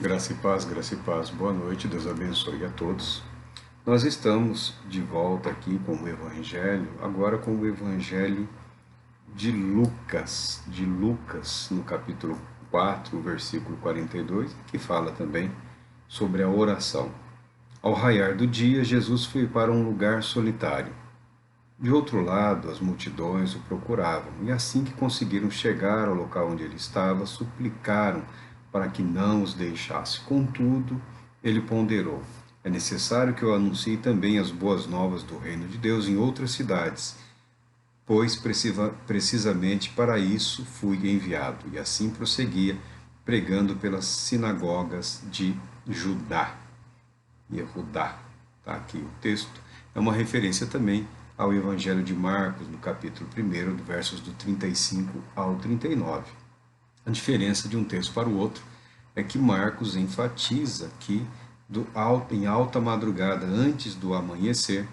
Graça e paz. Boa noite, Deus abençoe a todos. Nós estamos de volta aqui com o Evangelho, agora com o Evangelho de Lucas, no capítulo 4, versículo 42, que fala também sobre a oração. Ao raiar do dia, Jesus foi para um lugar solitário. De outro lado, as multidões o procuravam, e assim que conseguiram chegar ao local onde ele estava, suplicaram para que não os deixasse. Contudo, ele ponderou: é necessário que eu anuncie também as boas novas do reino de Deus em outras cidades, pois precisamente para isso fui enviado. E assim prosseguia, pregando pelas sinagogas de Judá. Yehudá. Está aqui o texto. É uma referência também ao Evangelho de Marcos, no capítulo 1, versos do 35 ao 39. A diferença de um texto para o outro é que Marcos enfatiza que em alta madrugada, antes do amanhecer,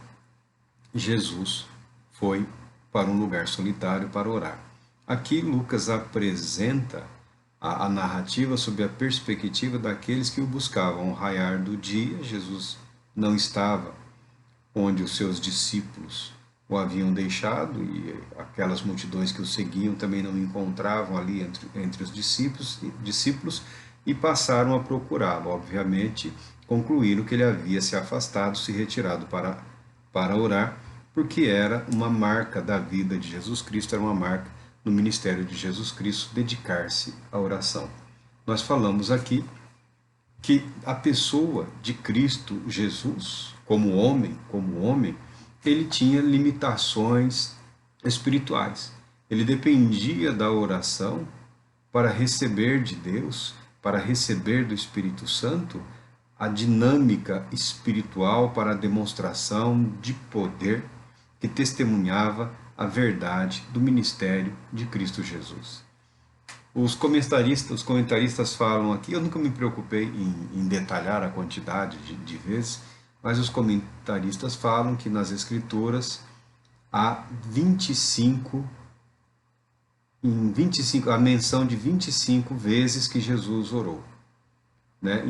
Jesus foi para um lugar solitário para orar. Aqui Lucas apresenta a narrativa sob a perspectiva daqueles que o buscavam. Ao raiar do dia, Jesus não estava onde os seus discípulos o haviam deixado, e aquelas multidões que o seguiam também não o encontravam ali entre os discípulos e passaram a procurá-lo. Obviamente, concluíram que ele havia se afastado, se retirado para orar, porque era uma marca da vida de Jesus Cristo, era uma marca no ministério de Jesus Cristo dedicar-se à oração. Nós falamos aqui que a pessoa de Cristo Jesus, como homem, ele tinha limitações espirituais. Ele dependia da oração para receber de Deus, para receber do Espírito Santo, a dinâmica espiritual para a demonstração de poder que testemunhava a verdade do ministério de Cristo Jesus. Os comentaristas falam aqui, eu nunca me preocupei em detalhar a quantidade de vezes, mas os comentaristas falam que nas Escrituras há a menção de 25 vezes que Jesus orou. Né?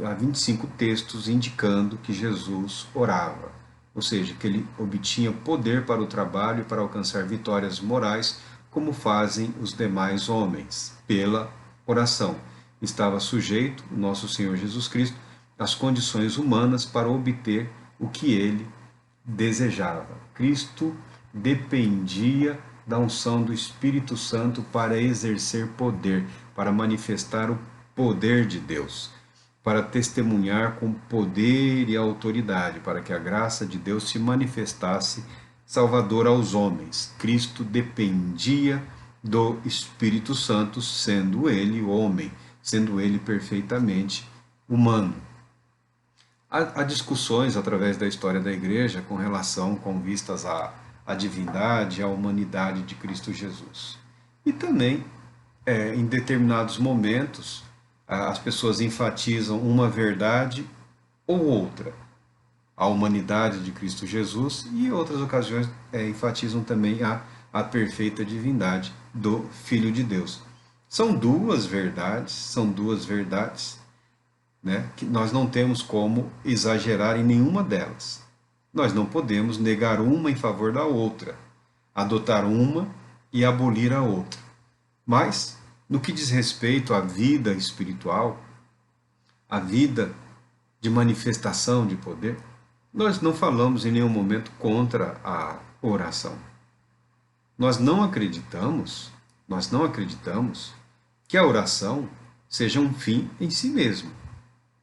Há 25 textos indicando que Jesus orava, ou seja, que ele obtinha poder para o trabalho e para alcançar vitórias morais, como fazem os demais homens, pela oração. Estava sujeito, o nosso Senhor Jesus Cristo, às condições humanas para obter o que ele desejava. Cristo dependia da unção do Espírito Santo para exercer poder, para manifestar o poder de Deus, para testemunhar com poder e autoridade, para que a graça de Deus se manifestasse salvador aos homens. Cristo dependia do Espírito Santo, sendo ele homem, sendo ele perfeitamente humano. Há discussões através da história da igreja com vistas à divindade, à humanidade de Cristo Jesus. E também, em determinados momentos, as pessoas enfatizam uma verdade ou outra, a humanidade de Cristo Jesus, e em outras ocasiões enfatizam também a perfeita divindade do Filho de Deus. São duas verdades, né, que nós não temos como exagerar em nenhuma delas. Nós não podemos negar uma em favor da outra, adotar uma e abolir a outra. Mas, no que diz respeito à vida espiritual, à vida de manifestação de poder, nós não falamos em nenhum momento contra a oração. Nós não acreditamos que a oração seja um fim em si mesmo.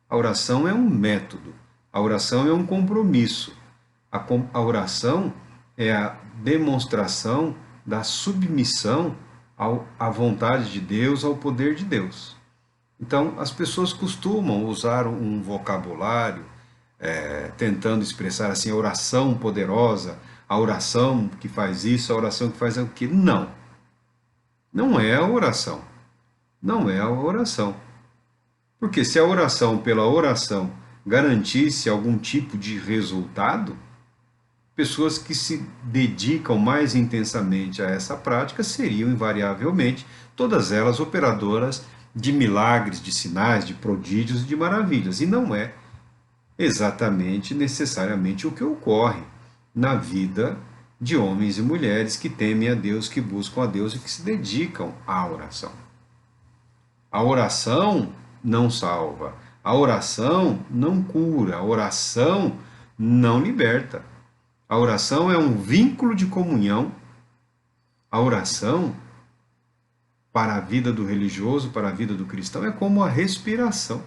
A oração é um método, a oração é um compromisso, a oração é a demonstração da submissão à vontade de Deus, ao poder de Deus. Então, as pessoas costumam usar um vocabulário tentando expressar assim, a oração poderosa, a oração que faz isso, a oração que faz aquilo. Não. Não é a oração. Não é a oração. Porque se a oração pela oração garantisse algum tipo de resultado, pessoas que se dedicam mais intensamente a essa prática seriam invariavelmente, todas elas operadoras de milagres, de sinais, de prodígios e de maravilhas. E não é exatamente, necessariamente, o que ocorre na vida de homens e mulheres que temem a Deus, que buscam a Deus e que se dedicam à oração. A oração não salva, a oração não cura, a oração não liberta. A oração é um vínculo de comunhão. A oração, para a vida do religioso, para a vida do cristão, é como a respiração.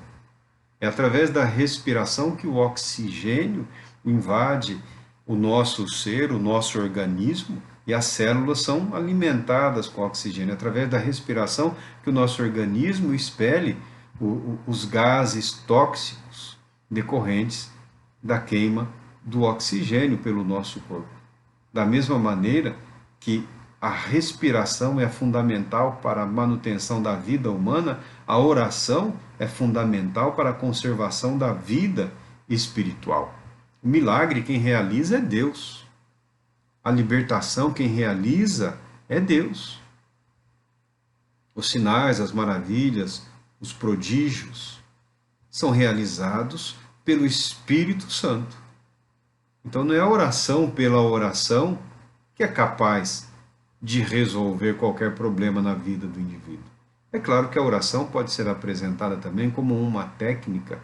É através da respiração que o oxigênio invade o nosso ser, o nosso organismo, e as células são alimentadas com oxigênio. É através da respiração que o nosso organismo expele os gases tóxicos decorrentes da queima do oxigênio pelo nosso corpo. Da mesma maneira que a respiração é fundamental para a manutenção da vida humana, a oração é fundamental para a conservação da vida espiritual. O milagre quem realiza é Deus. A libertação quem realiza é Deus. Os sinais, as maravilhas, os prodígios são realizados pelo Espírito Santo. Então não é a oração pela oração que é capaz de resolver qualquer problema na vida do indivíduo. É claro que a oração pode ser apresentada também como uma técnica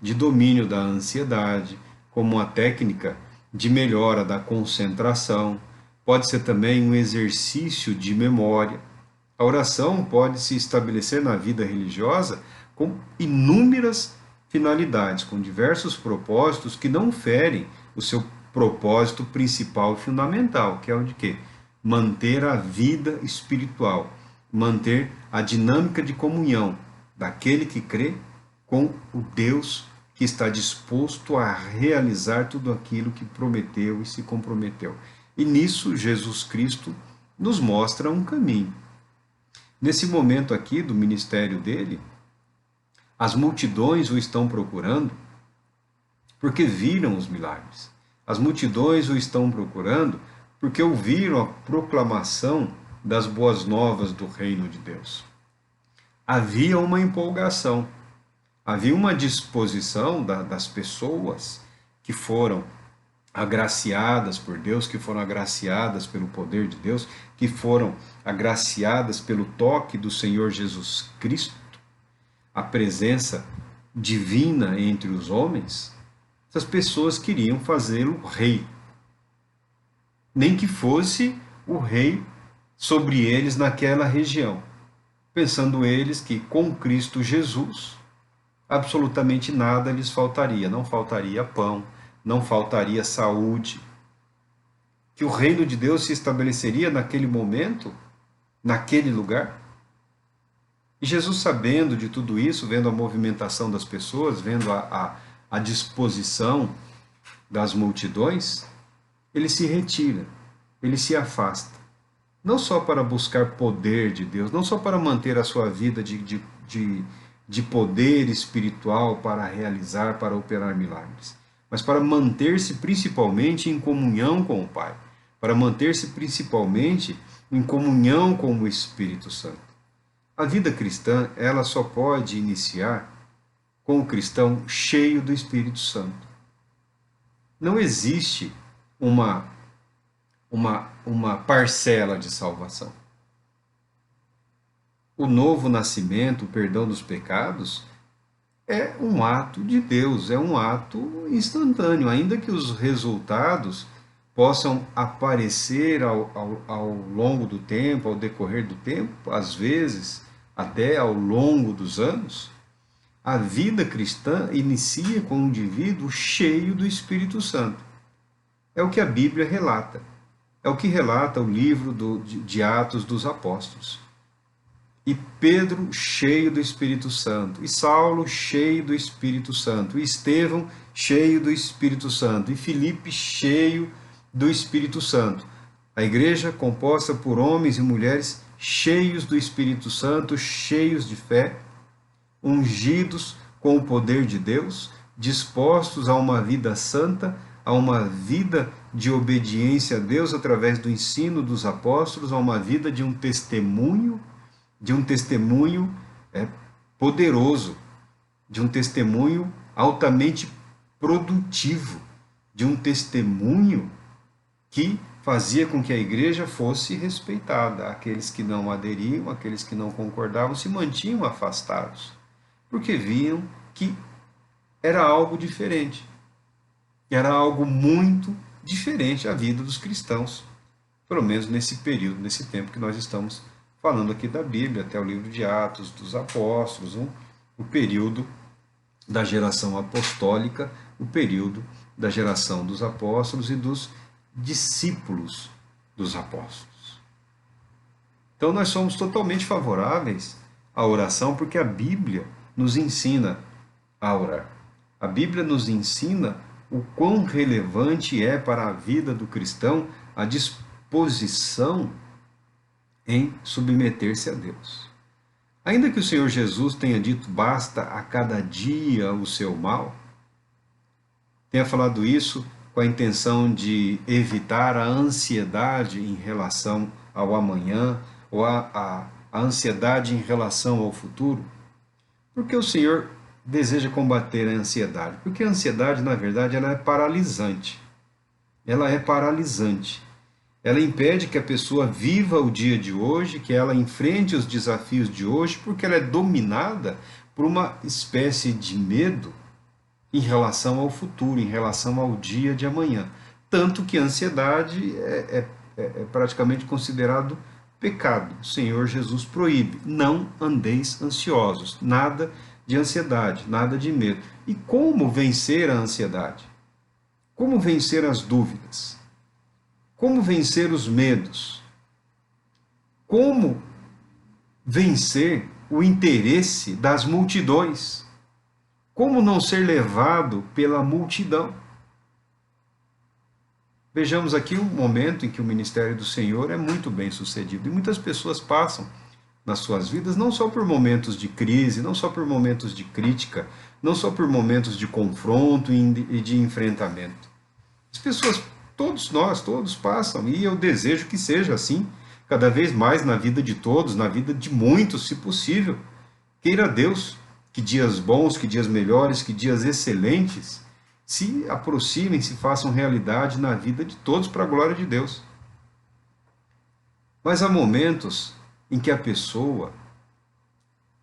de domínio da ansiedade, como uma técnica de melhora da concentração, pode ser também um exercício de memória. A oração pode se estabelecer na vida religiosa com inúmeras finalidades, com diversos propósitos que não ferem o seu propósito principal e fundamental, que é o de quê? Manter a vida espiritual, manter a dinâmica de comunhão daquele que crê com o Deus que está disposto a realizar tudo aquilo que prometeu e se comprometeu. E nisso Jesus Cristo nos mostra um caminho. Nesse momento aqui do ministério dele, as multidões o estão procurando porque viram os milagres. As multidões o estão procurando porque ouviram a proclamação das boas novas do reino de Deus. Havia uma empolgação, havia uma disposição das pessoas que foram agraciadas por Deus, que foram agraciadas pelo poder de Deus, que foram agraciadas pelo toque do Senhor Jesus Cristo, a presença divina entre os homens. Essas pessoas queriam fazê-lo rei. Nem que fosse o rei sobre eles naquela região, pensando eles que com Cristo Jesus absolutamente nada lhes faltaria, não faltaria pão, não faltaria saúde, que o reino de Deus se estabeleceria naquele momento, naquele lugar. E Jesus, sabendo de tudo isso, vendo a movimentação das pessoas, vendo a disposição das multidões, ele se retira, ele se afasta. Não só para buscar poder de Deus, não só para manter a sua vida de poder espiritual para realizar, para operar milagres, mas para manter-se principalmente em comunhão com o Pai, para manter-se principalmente em comunhão com o Espírito Santo. A vida cristã, ela só pode iniciar com o cristão cheio do Espírito Santo. Não existe uma parcela de salvação. O novo nascimento, o perdão dos pecados, é um ato de Deus, é um ato instantâneo, ainda que os resultados possam aparecer ao longo do tempo, ao decorrer do tempo, às vezes até ao longo dos anos. A vida cristã inicia com um indivíduo cheio do Espírito Santo. É o que a Bíblia relata. É o que relata o livro de Atos dos Apóstolos. E Pedro cheio do Espírito Santo, e Saulo cheio do Espírito Santo, e Estevão cheio do Espírito Santo, e Filipe cheio do Espírito Santo. A igreja composta por homens e mulheres cheios do Espírito Santo, cheios de fé, ungidos com o poder de Deus, dispostos a uma vida santa, a uma vida de obediência a Deus através do ensino dos apóstolos, a uma vida de um testemunho de um testemunho poderoso, de um testemunho altamente produtivo, de um testemunho que fazia com que a igreja fosse respeitada. Aqueles que não aderiam, aqueles que não concordavam, se mantinham afastados, porque viam que era algo diferente, era algo muito diferente a vida dos cristãos, pelo menos nesse período, nesse tempo que nós estamos falando aqui da Bíblia, até o livro de Atos dos Apóstolos, o período da geração apostólica, o período da geração dos apóstolos e dos discípulos dos apóstolos. Então nós somos totalmente favoráveis à oração, porque a Bíblia nos ensina a orar. A Bíblia nos ensina o quão relevante é para a vida do cristão a disposição em submeter-se a Deus. Ainda que o Senhor Jesus tenha dito basta a cada dia o seu mal, tenha falado isso com a intenção de evitar a ansiedade em relação ao amanhã ou a ansiedade em relação ao futuro, porque o Senhor deseja combater a ansiedade? Porque a ansiedade, na verdade, ela é paralisante. Ela é paralisante. Ela impede que a pessoa viva o dia de hoje, que ela enfrente os desafios de hoje, porque ela é dominada por uma espécie de medo em relação ao futuro, em relação ao dia de amanhã. Tanto que a ansiedade é praticamente considerado pecado. O Senhor Jesus proíbe: não andeis ansiosos, nada de ansiedade, nada de medo. E como vencer a ansiedade? Como vencer as dúvidas? Como vencer os medos? Como vencer o interesse das multidões? Como não ser levado pela multidão? Vejamos aqui um momento em que o ministério do Senhor é muito bem sucedido. E muitas pessoas passam nas suas vidas não só por momentos de crise, não só por momentos de crítica, não só por momentos de confronto e de enfrentamento. As pessoas, todos nós, todos passam, e eu desejo que seja assim, cada vez mais na vida de todos, na vida de muitos, se possível. Queira Deus que dias bons, que dias melhores, que dias excelentes se aproximem, se façam realidade na vida de todos para a glória de Deus. Mas há momentos em que a pessoa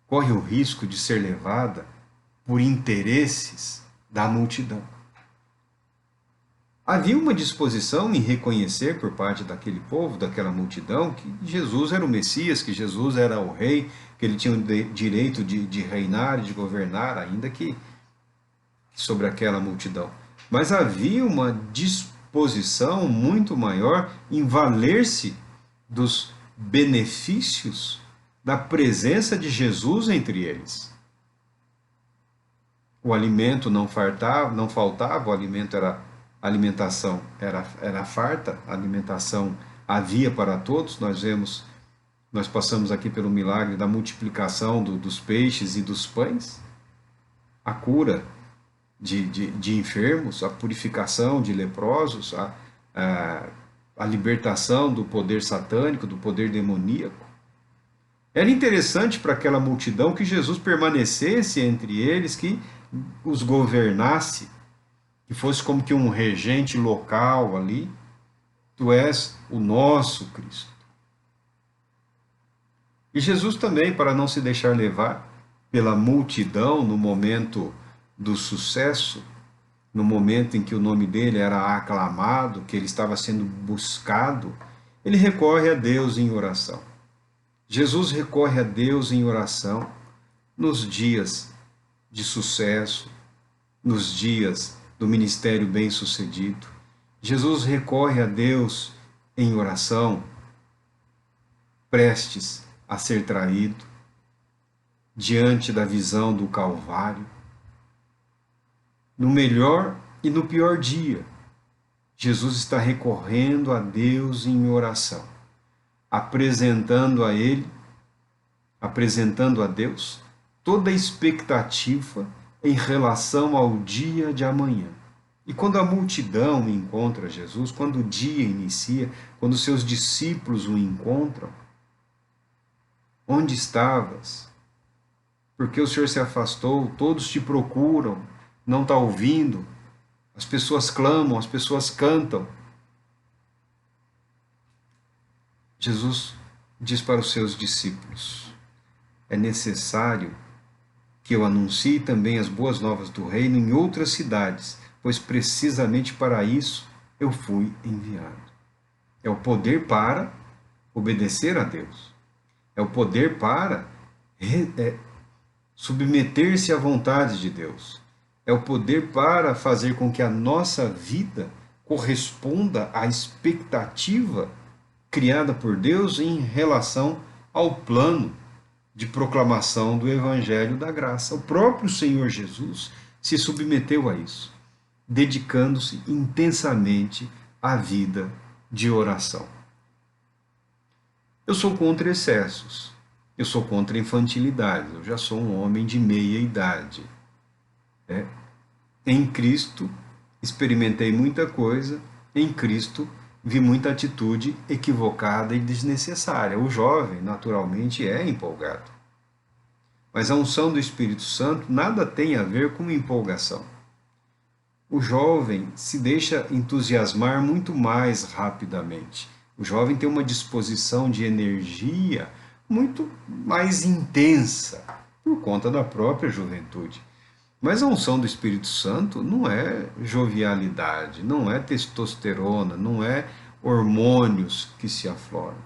corre o risco de ser levada por interesses da multidão. Havia uma disposição em reconhecer por parte daquele povo, daquela multidão, que Jesus era o Messias, que Jesus era o rei, que ele tinha o direito de reinar e de governar, ainda que sobre aquela multidão. Mas havia uma disposição muito maior em valer-se dos benefícios da presença de Jesus entre eles. O alimento não faltava, o alimento a alimentação era farta, a alimentação havia para todos. Nós passamos aqui pelo milagre da multiplicação dos peixes e dos pães, a cura de enfermos, a purificação de leprosos, a libertação do poder satânico, do poder demoníaco. Era interessante para aquela multidão que Jesus permanecesse entre eles, que os governasse, que fosse como que um regente local ali. Tu és o nosso Cristo. E Jesus também, para não se deixar levar pela multidão no momento do sucesso, no momento em que o nome dele era aclamado, que ele estava sendo buscado, ele recorre a Deus em oração. Jesus recorre a Deus em oração nos dias de sucesso, nos dias do ministério bem-sucedido. Jesus recorre a Deus em oração, prestes a ser traído, diante da visão do Calvário. No melhor e no pior dia, Jesus está recorrendo a Deus em oração, apresentando a Deus toda a expectativa em relação ao dia de amanhã. E quando a multidão encontra Jesus, quando o dia inicia, quando seus discípulos o encontram, Onde estavas? Porque o Senhor se afastou? Todos te procuram, não está ouvindo. As pessoas clamam, as pessoas cantam. Jesus diz para os seus discípulos: é necessário que eu anuncie também as boas novas do reino em outras cidades, pois precisamente para isso eu fui enviado. É o poder para obedecer a Deus. É o poder para submeter-se à vontade de Deus. É o poder para fazer com que a nossa vida corresponda à expectativa criada por Deus em relação ao plano de proclamação do Evangelho da Graça. O próprio Senhor Jesus se submeteu a isso, dedicando-se intensamente à vida de oração. Eu sou contra excessos, eu sou contra infantilidade, eu já sou um homem de meia idade. Em Cristo experimentei muita coisa, em Cristo vi muita atitude equivocada e desnecessária. O jovem, naturalmente, é empolgado. Mas a unção do Espírito Santo nada tem a ver com empolgação. O jovem se deixa entusiasmar muito mais rapidamente. O jovem tem uma disposição de energia muito mais intensa, por conta da própria juventude. Mas a unção do Espírito Santo não é jovialidade, não é testosterona, não é hormônios que se afloram.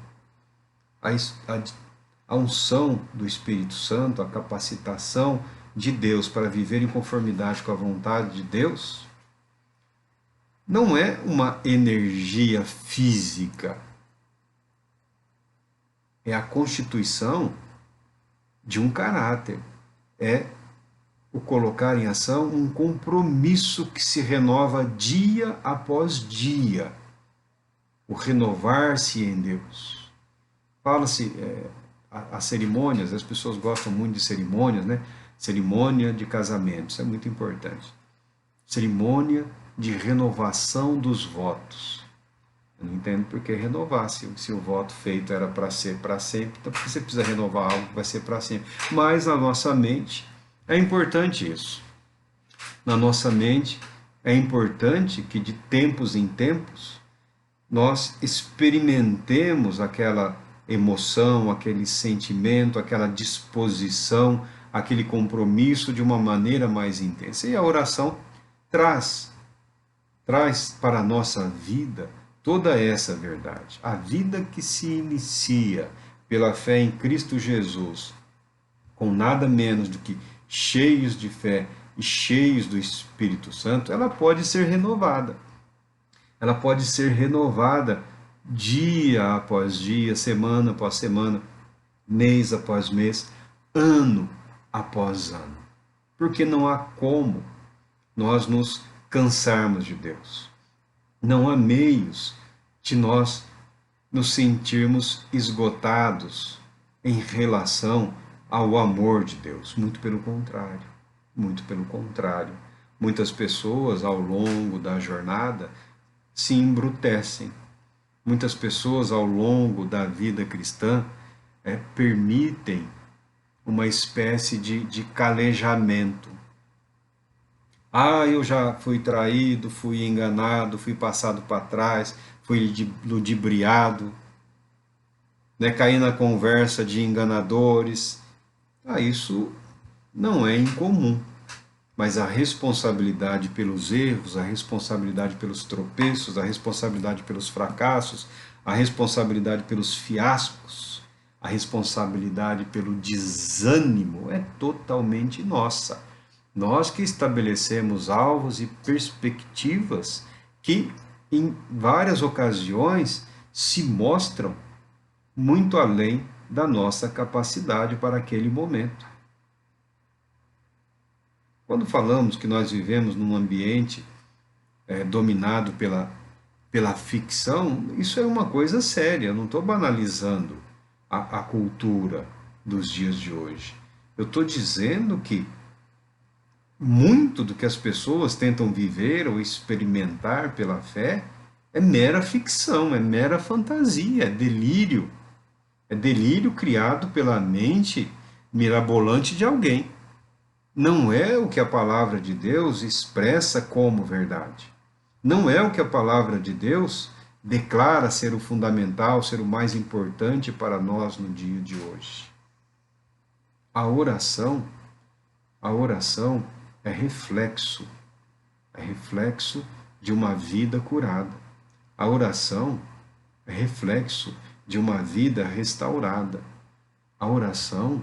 A unção do Espírito Santo, a capacitação de Deus para viver em conformidade com a vontade de Deus, não é uma energia física. É a constituição de um caráter. É o colocar em ação um compromisso que se renova dia após dia. O renovar-se em Deus. Fala-se as cerimônias, as pessoas gostam muito de cerimônias, né? Cerimônia de casamento, isso é muito importante. Cerimônia de renovação dos votos. Eu não entendo por que renovar, se o voto feito era para ser para sempre, então por que você precisa renovar algo que vai ser para sempre? Mas na nossa mente é importante isso. Na nossa mente é importante que de tempos em tempos nós experimentemos aquela emoção, aquele sentimento, aquela disposição, aquele compromisso de uma maneira mais intensa. E a oração traz para a nossa vida toda essa verdade. A vida que se inicia pela fé em Cristo Jesus, com nada menos do que cheios de fé e cheios do Espírito Santo, ela pode ser renovada. Ela pode ser renovada dia após dia, semana após semana, mês após mês, ano após ano. Porque não há como nós nos cansarmos de Deus. Não há meios de nós nos sentirmos esgotados em relação ao amor de Deus. Muito pelo contrário. Muito pelo contrário. Muitas pessoas, ao longo da jornada, se embrutecem. Muitas pessoas, ao longo da vida cristã, permitem uma espécie de calejamento. Eu já fui traído, fui enganado, fui passado para trás, fui ludibriado, caí na conversa de enganadores. Isso não é incomum, mas a responsabilidade pelos erros, a responsabilidade pelos tropeços, a responsabilidade pelos fracassos, a responsabilidade pelos fiascos, a responsabilidade pelo desânimo é totalmente nossa. Nós que estabelecemos alvos e perspectivas que, em várias ocasiões, se mostram muito além da nossa capacidade para aquele momento. Quando falamos que nós vivemos num ambiente dominado pela ficção, isso é uma coisa séria, eu não estou banalizando a cultura dos dias de hoje. Eu estou dizendo que muito do que as pessoas tentam viver ou experimentar pela fé é mera ficção, é mera fantasia, é delírio. É delírio criado pela mente mirabolante de alguém. Não é o que a palavra de Deus expressa como verdade. Não é o que a palavra de Deus declara ser o fundamental, ser o mais importante para nós no dia de hoje. A oração é reflexo de uma vida curada. A oração é reflexo de uma vida restaurada. A oração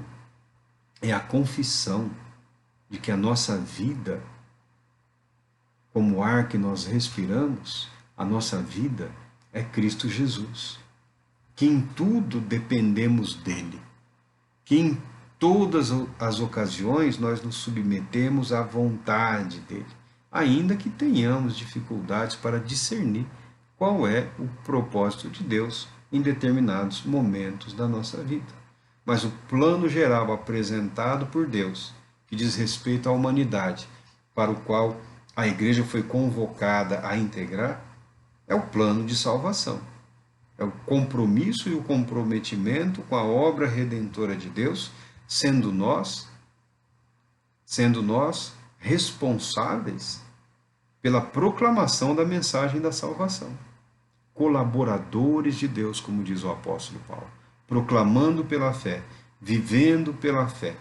é a confissão de que a nossa vida, como o ar que nós respiramos, a nossa vida é Cristo Jesus. Que em tudo dependemos dele. Que em todas as ocasiões nós nos submetemos à vontade dele, ainda que tenhamos dificuldades para discernir qual é o propósito de Deus em determinados momentos da nossa vida. Mas o plano geral apresentado por Deus, que diz respeito à humanidade, para o qual a igreja foi convocada a integrar, é o plano de salvação. É o compromisso e o comprometimento com a obra redentora de Deus, sendo nós responsáveis pela proclamação da mensagem da salvação. Colaboradores de Deus, como diz o apóstolo Paulo, proclamando pela fé, vivendo pela fé,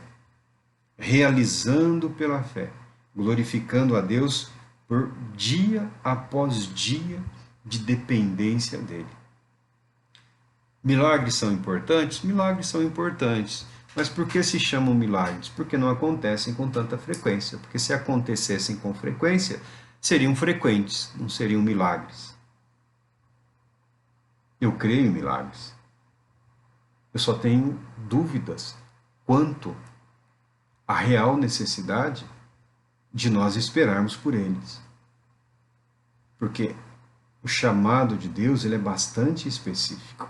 realizando pela fé, glorificando a Deus por dia após dia de dependência dele. Milagres são importantes? Milagres são importantes. Mas por que se chamam milagres? Porque não acontecem com tanta frequência. Porque se acontecessem com frequência, seriam frequentes, não seriam milagres. Eu creio em milagres. Eu só tenho dúvidas quanto à real necessidade de nós esperarmos por eles. Porque o chamado de Deus, ele é bastante específico.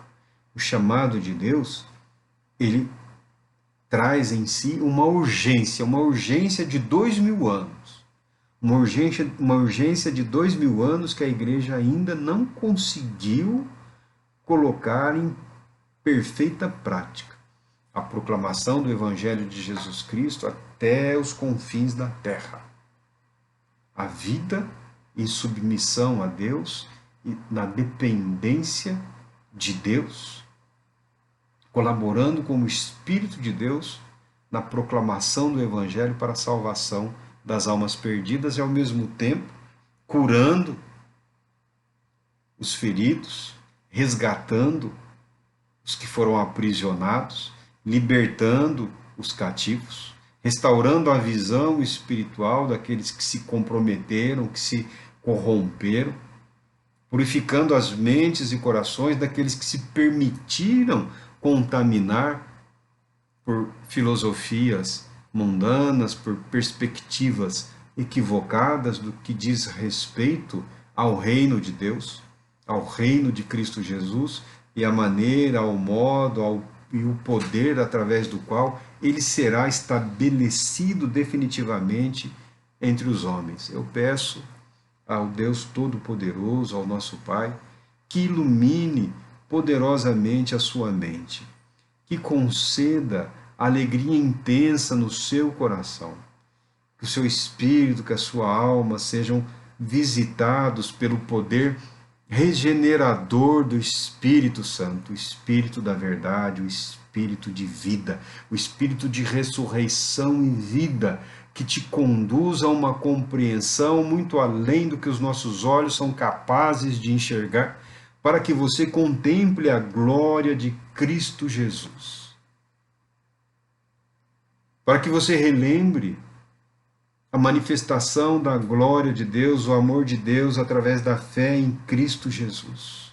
O chamado de Deus, ele traz em si uma urgência de 2000 anos. Uma urgência de 2000 anos que a igreja ainda não conseguiu colocar em perfeita prática. A proclamação do Evangelho de Jesus Cristo até os confins da terra. A vida em submissão a Deus e na dependência de Deus, colaborando com o Espírito de Deus na proclamação do Evangelho para a salvação das almas perdidas e, ao mesmo tempo, curando os feridos, resgatando os que foram aprisionados, libertando os cativos, restaurando a visão espiritual daqueles que se comprometeram, que se corromperam, purificando as mentes e corações daqueles que se permitiram contaminar por filosofias mundanas, por perspectivas equivocadas do que diz respeito ao reino de Deus, ao reino de Cristo Jesus e a maneira, ao modo e o poder através do qual ele será estabelecido definitivamente entre os homens. Eu peço ao Deus Todo-Poderoso, ao nosso Pai, que ilumine poderosamente a sua mente, que conceda alegria intensa no seu coração, que o seu espírito, que a sua alma sejam visitados pelo poder regenerador do Espírito Santo, o Espírito da verdade, o Espírito de vida, o Espírito de ressurreição e vida, que te conduz a uma compreensão muito além do que os nossos olhos são capazes de enxergar, para que você contemple a glória de Cristo Jesus. Para que você relembre a manifestação da glória de Deus, o amor de Deus através da fé em Cristo Jesus.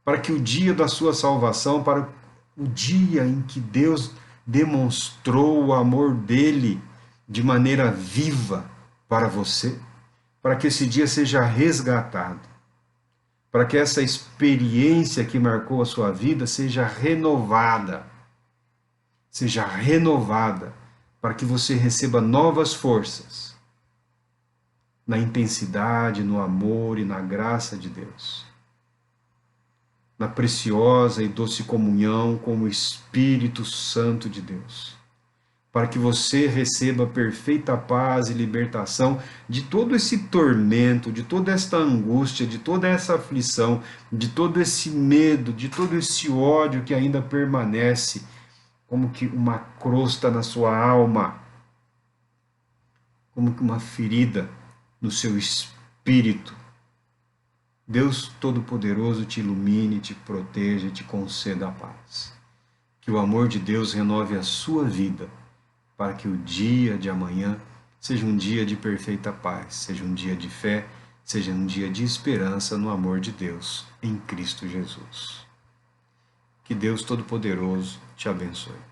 Para que o dia da sua salvação, para o dia em que Deus demonstrou o amor dele de maneira viva para você, para que esse dia seja resgatado, para que essa experiência que marcou a sua vida seja renovada, para que você receba novas forças na intensidade, no amor e na graça de Deus. na preciosa e doce comunhão com o Espírito Santo de Deus, para que você receba perfeita paz e libertação de todo esse tormento, de toda esta angústia, de toda essa aflição, de todo esse medo, de todo esse ódio que ainda permanece como que uma crosta na sua alma, como que uma ferida no seu espírito. Deus Todo-Poderoso te ilumine, te proteja e te conceda a paz. Que o amor de Deus renove a sua vida, para que o dia de amanhã seja um dia de perfeita paz, seja um dia de fé, seja um dia de esperança no amor de Deus em Cristo Jesus. Que Deus Todo-Poderoso te abençoe.